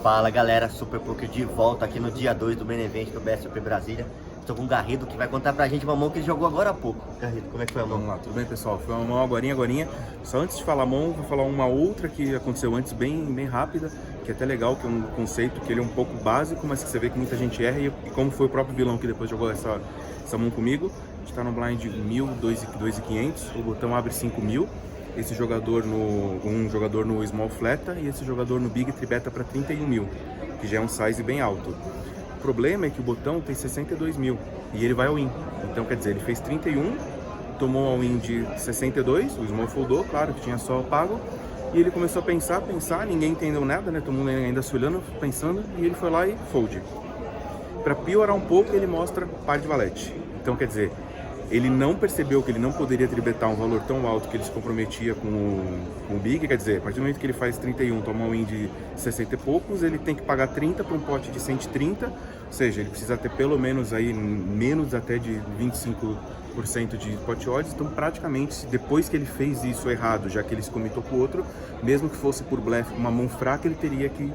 Fala galera, Super Poker de volta aqui no dia 2 do Main Event do BSOP Brasília. Estou com o Garrido que vai contar pra gente uma mão que ele jogou agora há pouco. Garrido, como é que foi a mão? Vamos lá, tudo bem pessoal? Foi uma mão agorinha. Só antes de falar a mão, vou falar uma outra que aconteceu antes, bem rápida, que é até legal, que é um conceito que ele é um pouco básico, mas que você vê que muita gente erra, e como foi o próprio vilão que depois jogou essa mão comigo. A gente tá no blind 1000, 2.500, o botão abre 5.000. Esse jogador um jogador no small fleta e esse jogador no big tribeta para 31.000, que já é um size bem alto. O problema é que o botão tem 62.000 e ele vai ao win. Então quer dizer, ele fez 31, tomou ao win de 62, o small foldou, claro que tinha só pago, e ele começou a pensar, ninguém entendeu nada, né? Todo mundo ainda se olhando, pensando, e ele foi lá e fold. Para piorar um pouco, ele mostra par de valete. Então quer dizer, ele não percebeu que ele não poderia tribetar um valor tão alto que ele se comprometia com o big, quer dizer, a partir do momento que ele faz 31, toma um win de 60 e poucos, ele tem que pagar 30 para um pote de 130, ou seja, ele precisa ter pelo menos aí, menos até de 25% de pot odds, então praticamente, depois que ele fez isso errado, já que ele se comitou com o outro, mesmo que fosse por blefe, uma mão fraca, ele teria que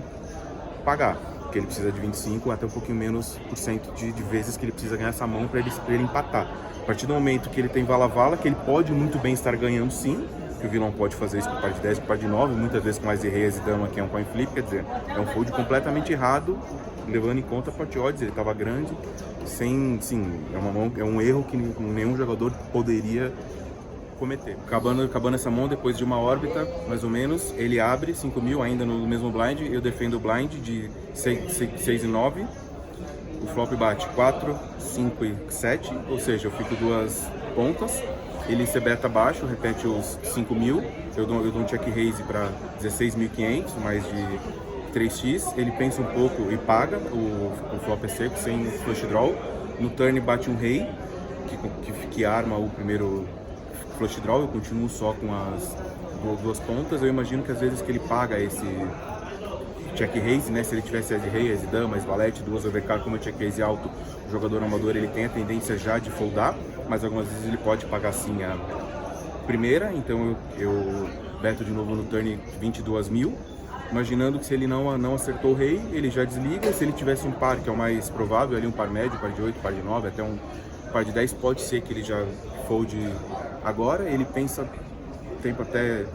pagar, porque ele precisa de 25 até um pouquinho menos por cento de vezes que ele precisa ganhar essa mão para ele empatar. A partir do momento que ele tem vala-vala, que ele pode muito bem estar ganhando sim, que o vilão pode fazer isso com par de 10, com par de 9, muitas vezes com mais de reis e dama, que é um coin flip, quer dizer, é um fold completamente errado, levando em conta a pot odds, ele estava grande, é um erro que nenhum jogador poderia cometer. Acabando essa mão, depois de uma órbita, mais ou menos, ele abre 5.000 ainda no mesmo blind, eu defendo o blind de 6 e 9, o flop bate 4, 5 e 7, ou seja, eu fico duas pontas, ele se beta abaixo, repete os 5.000, eu dou um check raise para 16.500, mais de 3x, ele pensa um pouco e paga, o flop é seco, sem flush draw, no turn bate um rei, que arma o primeiro flush draw, eu continuo só com as duas pontas, eu imagino que às vezes que ele paga esse check raise, né? Se ele tivesse as rei, as dama, as valete, duas overcard, como é check raise alto, o jogador amador ele tem a tendência já de foldar, mas algumas vezes ele pode pagar sim a primeira, então eu beto de novo no turn 22.000, imaginando que se ele não acertou o rei, ele já desliga. Se ele tivesse um par, que é o mais provável, ali um par médio, par de 8, par de 9, até um par de 10, pode ser que ele já fold agora, ele pensa tempo até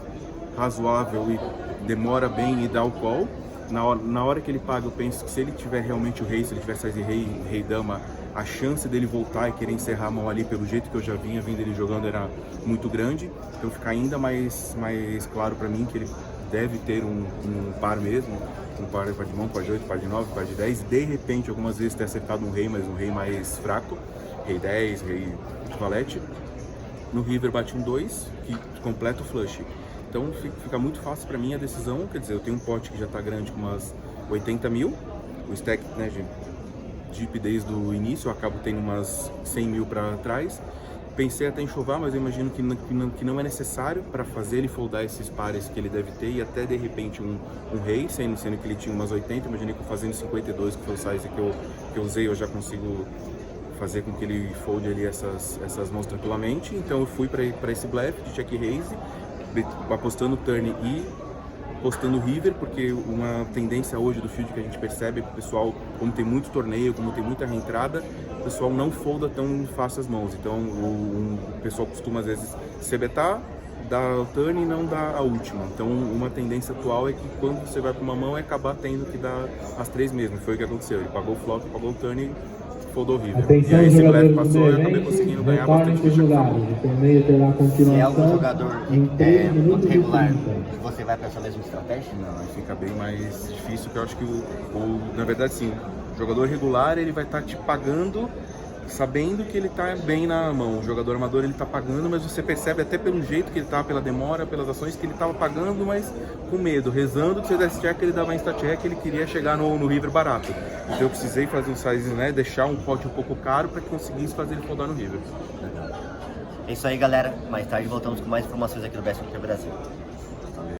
razoável e demora bem e dá o call. Na hora que ele paga, eu penso que se ele tiver realmente o rei, se ele tiver size rei, dama, a chance dele voltar e querer encerrar a mão ali, pelo jeito que eu já vinha vendo ele jogando, era muito grande. Então fica ainda mais claro para mim que ele deve ter um par mesmo, um par de mão, par de 8, par de 9, par de 10, de repente algumas vezes ter acertado um rei, mas um rei mais fraco, rei 10, rei de valete. No river bate um 2, que completa o flush. Então fica muito fácil para mim a decisão, quer dizer, eu tenho um pote que já está grande com umas 80.000, o stack, né, deep desde o início, eu acabo tendo umas 100.000 para trás. Pensei até em chovar, mas eu imagino que não é necessário para fazer ele foldar esses pares que ele deve ter, e até de repente um rei, sendo que ele tinha umas 80, imaginei que fazendo 52, que foi o size que eu usei, eu já consigo fazer com que ele folde ali essas mãos tranquilamente. Então eu fui para esse blefe de check raise, apostando turn e apostando river, porque uma tendência hoje do field que a gente percebe é que o pessoal, como tem muito torneio, como tem muita reentrada, o pessoal não folda tão fácil as mãos. Então o pessoal costuma às vezes se betar, dar o turn e não dar a última. Então uma tendência atual é que quando você vai para uma mão é acabar tendo que dar as três mesmo. Foi o que aconteceu, ele pagou o flop, pagou o turn e foldou o river. Atenção, e aí esse blefe jogadores passou, do eu acabei evento, conseguindo ganhar retornem bastante para os lugares. O torneio terá Se é continuação algum jogador em 3 minutos muito e regular, 30. você vai para essa mesma estratégia? Não, aí fica bem mais difícil, que eu acho que na verdade sim, o jogador regular ele vai estar te pagando sabendo que ele está bem na mão. O jogador amador ele está pagando, mas você percebe até pelo jeito que ele está, pela demora, pelas ações, que ele estava pagando, mas com medo, rezando que se desse check ele dava insta check, ele queria chegar no river barato. Então eu precisei fazer um size, né, deixar um pote um pouco caro para que conseguisse fazer ele foldar no river. É isso aí galera, mais tarde voltamos com mais informações aqui no BSOP Brasil.